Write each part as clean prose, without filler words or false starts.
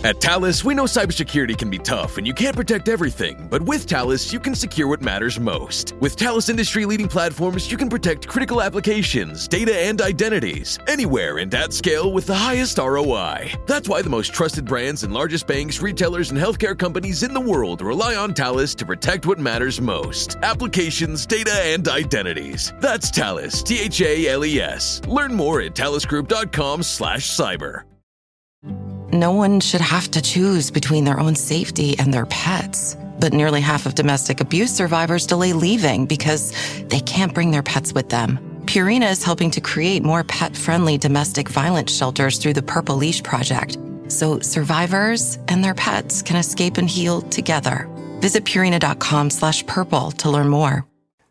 At Talos, we know cybersecurity can be tough and you can't protect everything, but with Talos, you can secure what matters most. With Talos industry-leading platforms, you can protect critical applications, data, and identities, anywhere and at scale with the highest ROI. That's why the most trusted brands and largest banks, retailers, and healthcare companies in the world rely on Talos to protect what matters most. Applications, data, and identities. That's Talos, T-H-A-L-E-S. Learn more at talosgroup.com/cyber. No one should have to choose between their own safety and their pets. But nearly half of domestic abuse survivors delay leaving because they can't bring their pets with them. Purina is helping to create more pet-friendly domestic violence shelters through the Purple Leash Project, so survivors and their pets can escape and heal together. Visit Purina.com/purple to learn more.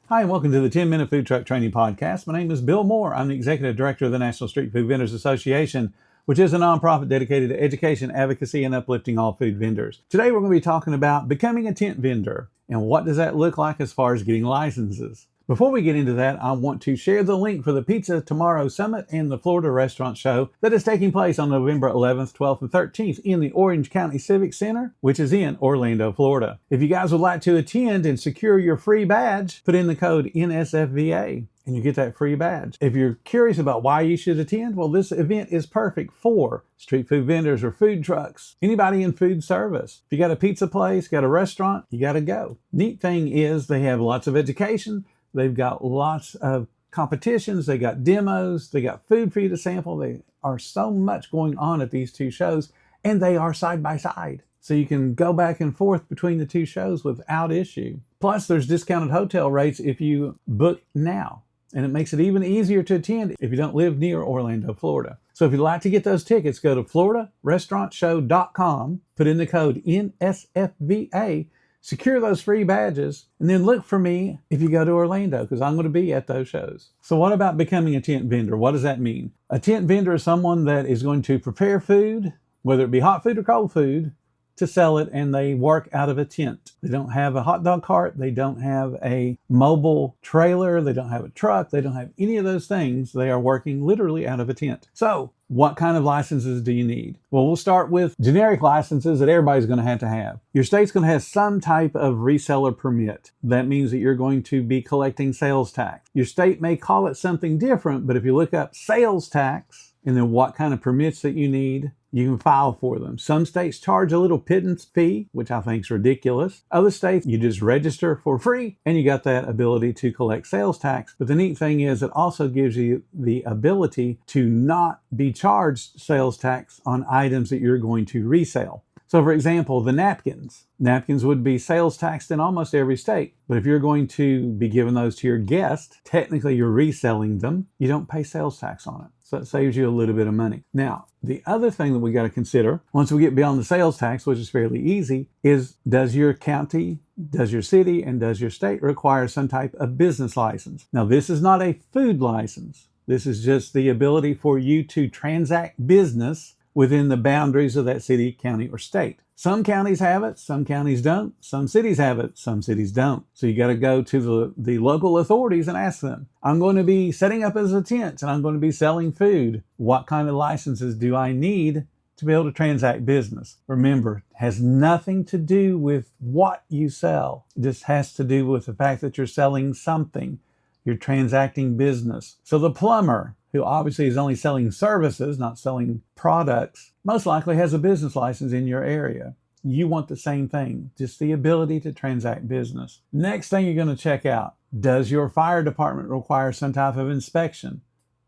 Hi, and welcome to the 10-Minute Food Truck Training Podcast. My name is Bill Moore. I'm the Executive Director of the National Street Food Vendors Association, which is a nonprofit dedicated to education, advocacy, and uplifting all food vendors. Today, we're going to be talking about becoming a tent vendor and what does that look like as far as getting licenses. Before we get into that, I want to share the link for the Pizza Tomorrow Summit and the Florida Restaurant Show that is taking place on November 11th, 12th, and 13th in the Orange County Civic Center, which is in Orlando, Florida. If you guys would like to attend and secure your free badge, put in the code NSFVA. And you get that free badge. If you're curious about why you should attend, well, this event is perfect for street food vendors or food trucks, anybody in food service. If you got a pizza place, got a restaurant, you got to go. Neat thing is they have lots of education. They've got lots of competitions. They got demos. They got food for you to sample. They are so much going on at these two shows, and they are side by side. So you can go back and forth between the two shows without issue. Plus, there's discounted hotel rates if you book now. And it makes it even easier to attend if you don't live near Orlando, Florida. So if you'd like to get those tickets, go to FloridaRestaurantShow.com, put in the code NSFVA, secure those free badges, and then look for me if you go to Orlando, because I'm going to be at those shows. So what about becoming a tent vendor? What does that mean? A tent vendor is someone that is going to prepare food, whether it be hot food or cold food, to sell it, and they work out of a tent. They don't have a hot dog cart. They don't have a mobile trailer. They don't have a truck. They don't have any of those things. They are working literally out of a tent. So what kind of licenses do you need? Well, we'll start with generic licenses that everybody's going to have. Your state's going to have some type of reseller permit. That means that you're going to be collecting sales tax. Your state may call it something different, but if you look up sales tax and then what kind of permits that you need, you can file for them. Some states charge a little pittance fee, which I think is ridiculous. Other states, you just register for free and you got that ability to collect sales tax. But the neat thing is it also gives you the ability to not be charged sales tax on items that you're going to resell. So for example, the napkins. Napkins would be sales taxed in almost every state. But if you're going to be giving those to your guest, technically you're reselling them. You don't pay sales tax on it. So it saves you a little bit of money. Now, the other thing that we got to consider, once we get beyond the sales tax, which is fairly easy, is does your county, does your city, and does your state require some type of business license? Now, this is not a food license. This is just the ability for you to transact business within the boundaries of that city, county, or state. Some counties have it, some counties don't. Some cities have it, some cities don't. So you got to go to the local authorities and ask them, I'm going to be setting up as a tent and I'm going to be selling food. What kind of licenses do I need to be able to transact business? Remember, it has nothing to do with what you sell. It just has to do with the fact that you're selling something. You're transacting business. So the plumber, who obviously is only selling services, not selling products, most likely has a business license in your area. You want the same thing, just the ability to transact business. Next thing you're going to check out, does your fire department require some type of inspection?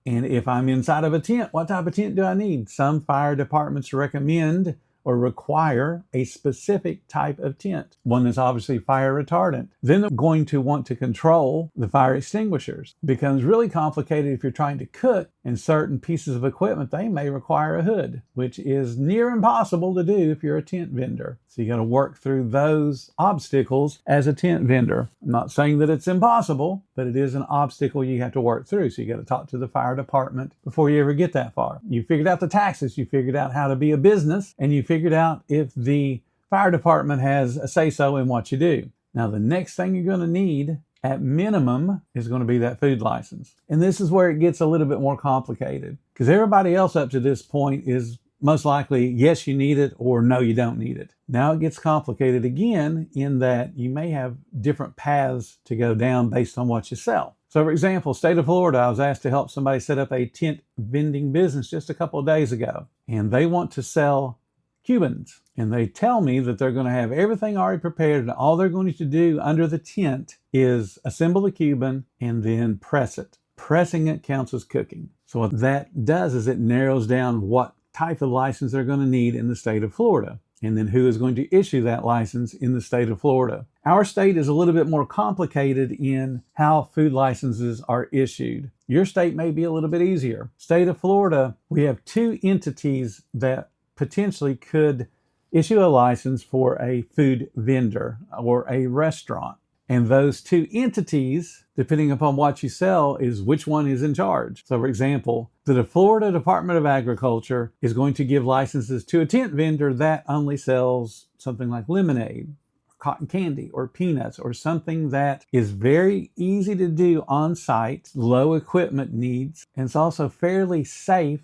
And if I'm inside of a tent, what type of tent do I need? Some fire departments recommend or require a specific type of tent, one that's obviously fire retardant. Then they're going to want to control the fire extinguishers. It becomes really complicated if you're trying to cook, and certain pieces of equipment, they may require a hood, which is near impossible to do if you're a tent vendor. So you got to work through those obstacles as a tent vendor. I'm not saying that it's impossible, but it is an obstacle you have to work through. So you got to talk to the fire department before you ever get that far. You figured out the taxes, you figured out how to be a business, and you figured out if the fire department has a say-so in what you do. Now, the next thing you're going to need at minimum is going to be that food license. And this is where it gets a little bit more complicated, because everybody else up to this point is most likely, yes, you need it, or no, you don't need it. Now it gets complicated again in that you may have different paths to go down based on what you sell. So for example, state of Florida, I was asked to help somebody set up a tent vending business just a couple of days ago. And they want to sell Cubans. And they tell me that they're going to have everything already prepared, and all they're going to do under the tent is assemble the Cuban and then press it. Pressing it counts as cooking. So what that does is it narrows down what type of license they're going to need in the state of Florida, and then who is going to issue that license in the state of Florida. Our state is a little bit more complicated in how food licenses are issued. Your state may be a little bit easier. State of Florida, we have two entities that potentially could issue a license for a food vendor or a restaurant. And those two entities, depending upon what you sell, is which one is in charge. So for example, the Florida Department of Agriculture is going to give licenses to a tent vendor that only sells something like lemonade, cotton candy, or peanuts, or something that is very easy to do on site, low equipment needs, and it's also fairly safe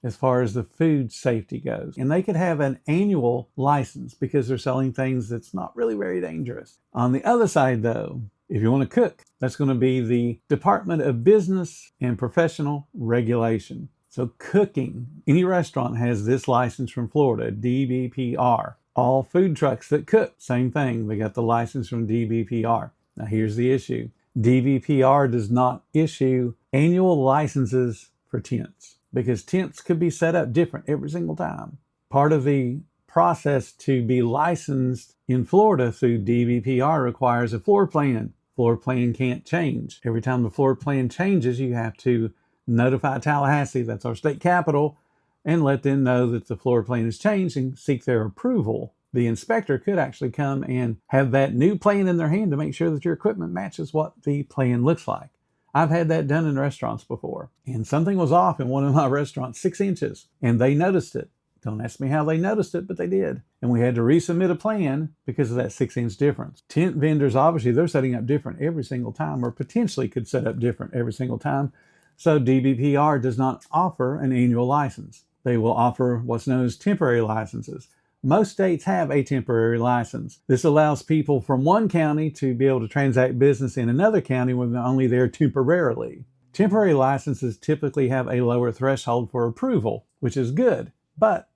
as far as the food safety goes. And they could have an annual license because they're selling things that's not really very dangerous. On the other side though, if you want to cook, that's going to be the Department of Business and Professional Regulation. So cooking, any restaurant has this license from Florida, DBPR. All food trucks that cook, same thing. They got the license from DBPR. Now here's the issue. DBPR does not issue annual licenses for tents, because tents could be set up different every single time. Part of the process to be licensed in Florida through DBPR requires a floor plan. Floor plan can't change. Every time the floor plan changes, you have to notify Tallahassee, that's our state capital, and let them know that the floor plan has changed and seek their approval. The inspector could actually come and have that new plan in their hand to make sure that your equipment matches what the plan looks like. I've had that done in restaurants before, and something was off in one of my restaurants, 6 inches, and they noticed it. Don't ask me how they noticed it, but they did. And we had to resubmit a plan because of that 6-inch difference. Tent vendors, obviously, they're setting up different every single time, or potentially could set up different every single time. So DBPR does not offer an annual license. They will offer what's known as temporary licenses. Most states have a temporary license. This allows people from one county to be able to transact business in another county when they're only there temporarily. Temporary licenses typically have a lower threshold for approval, which is good. But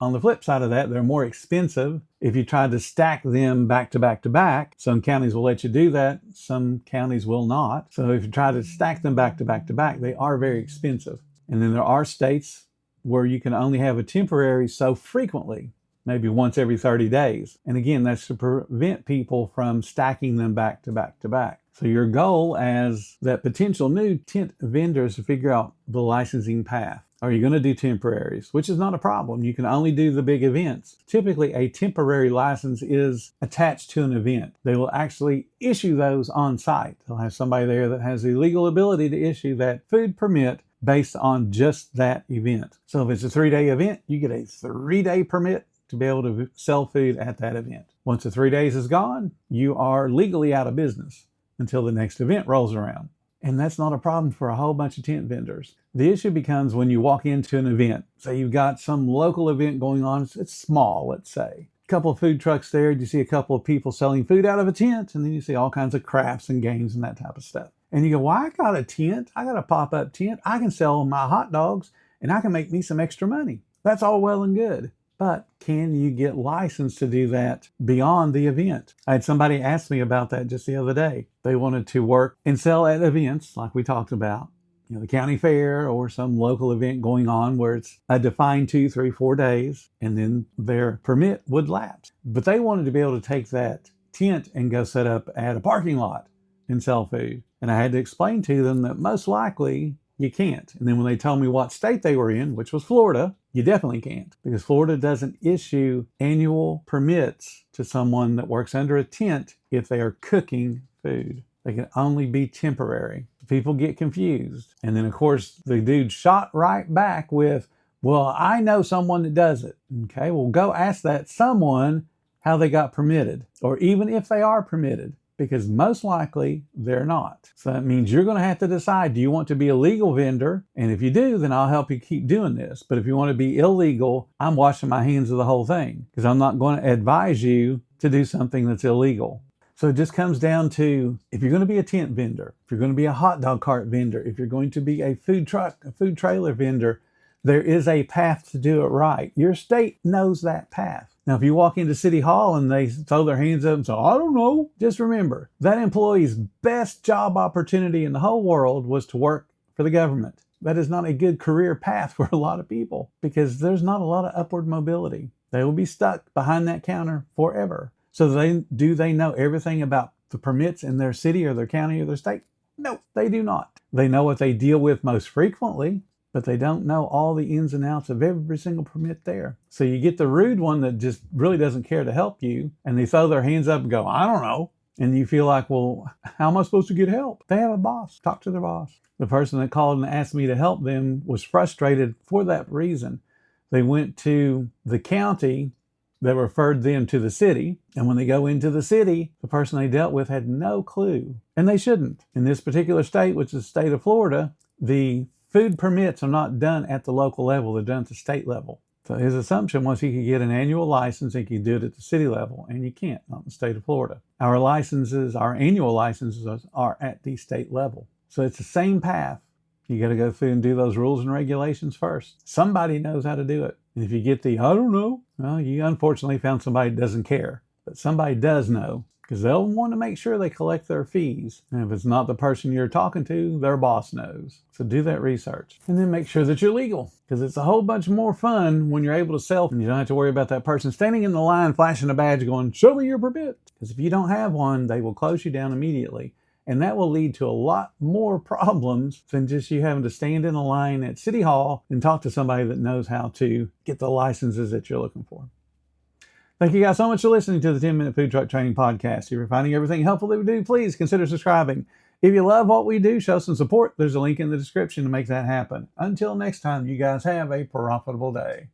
on the flip side of that, they're more expensive. If you try to stack them back to back to back, some counties will let you do that, some counties will not. So if you try to stack them back to back to back, they are very expensive. And then there are states where you can only have a temporary so frequently, maybe once every 30 days. And again, that's to prevent people from stacking them back to back to back. So your goal as that potential new tent vendor is to figure out the licensing path. Are you going to do temporaries? Which is not a problem. You can only do the big events. Typically, a temporary license is attached to an event. They will actually issue those on site. They'll have somebody there that has the legal ability to issue that food permit based on just that event. So if it's a 3-day event, you get a 3-day permit to be able to sell food at that event. Once the 3 days is gone, you are legally out of business until the next event rolls around. And that's not a problem for a whole bunch of tent vendors. The issue becomes when you walk into an event. Say you've got some local event going on. It's small, let's say. A couple of food trucks there. You see a couple of people selling food out of a tent. And then you see all kinds of crafts and games and that type of stuff. And you go, well, I got a tent. I got a pop-up tent. I can sell my hot dogs and I can make me some extra money. That's all well and good. But can you get licensed to do that beyond the event? I had somebody ask me about that just the other day. They wanted to work and sell at events like we talked about, the county fair or some local event going on where it's a defined 2, 3, 4 days, and then their permit would lapse. But they wanted to be able to take that tent and go set up at a parking lot and sell food. And I had to explain to them that most likely you can't. And then when they told me what state they were in, which was Florida, you definitely can't, because Florida doesn't issue annual permits to someone that works under a tent if they are cooking food. They can only be temporary. People get confused. And then, of course, the dude shot right back with, well, I know someone that does it. Okay, well, go ask that someone how they got permitted, or even if they are permitted. because most likely they're not. So that means you're going to have to decide, do you want to be a legal vendor? And if you do, then I'll help you keep doing this. But if you want to be illegal, I'm washing my hands of the whole thing, because I'm not going to advise you to do something that's illegal. So it just comes down to, if you're going to be a tent vendor, if you're going to be a hot dog cart vendor, if you're going to be a food truck, a food trailer vendor, there is a path to do it right. Your state knows that path. Now, if you walk into City Hall and they throw their hands up and say, I don't know, just remember, that employee's best job opportunity in the whole world was to work for the government. That is not a good career path for a lot of people, because there's not a lot of upward mobility. They will be stuck behind that counter forever. So do they know everything about the permits in their city or their county or their state? No, they do not. They know what they deal with most frequently, but they don't know all the ins and outs of every single permit there. So you get the rude one that just really doesn't care to help you, and they throw their hands up and go, I don't know. And you feel like, well, how am I supposed to get help? They have a boss. Talk to their boss. The person that called and asked me to help them was frustrated for that reason. They went to the county that referred them to the city. And when they go into the city, the person they dealt with had no clue. And they shouldn't. In this particular state, which is the state of Florida, the food permits are not done at the local level. They're done at the state level. So his assumption was he could get an annual license and he could do it at the city level. And you can't, not in the state of Florida. Our annual licenses are at the state level. So it's the same path. You got to go through and do those rules and regulations first. Somebody knows how to do it. And if you get the, I don't know, well, you unfortunately found somebody that doesn't care. But somebody does know, because they'll want to make sure they collect their fees. And if it's not the person you're talking to, their boss knows. So do that research. And then make sure that you're legal, because it's a whole bunch more fun when you're able to sell and you don't have to worry about that person standing in the line flashing a badge going, show me your permit. Because if you don't have one, they will close you down immediately. And that will lead to a lot more problems than just you having to stand in a line at City Hall and talk to somebody that knows how to get the licenses that you're looking for. Thank you guys so much for listening to the 10-Minute Food Truck Training Podcast. If you're finding everything helpful that we do, please consider subscribing. If you love what we do, show some support. There's a link in the description to make that happen. Until next time, you guys have a profitable day.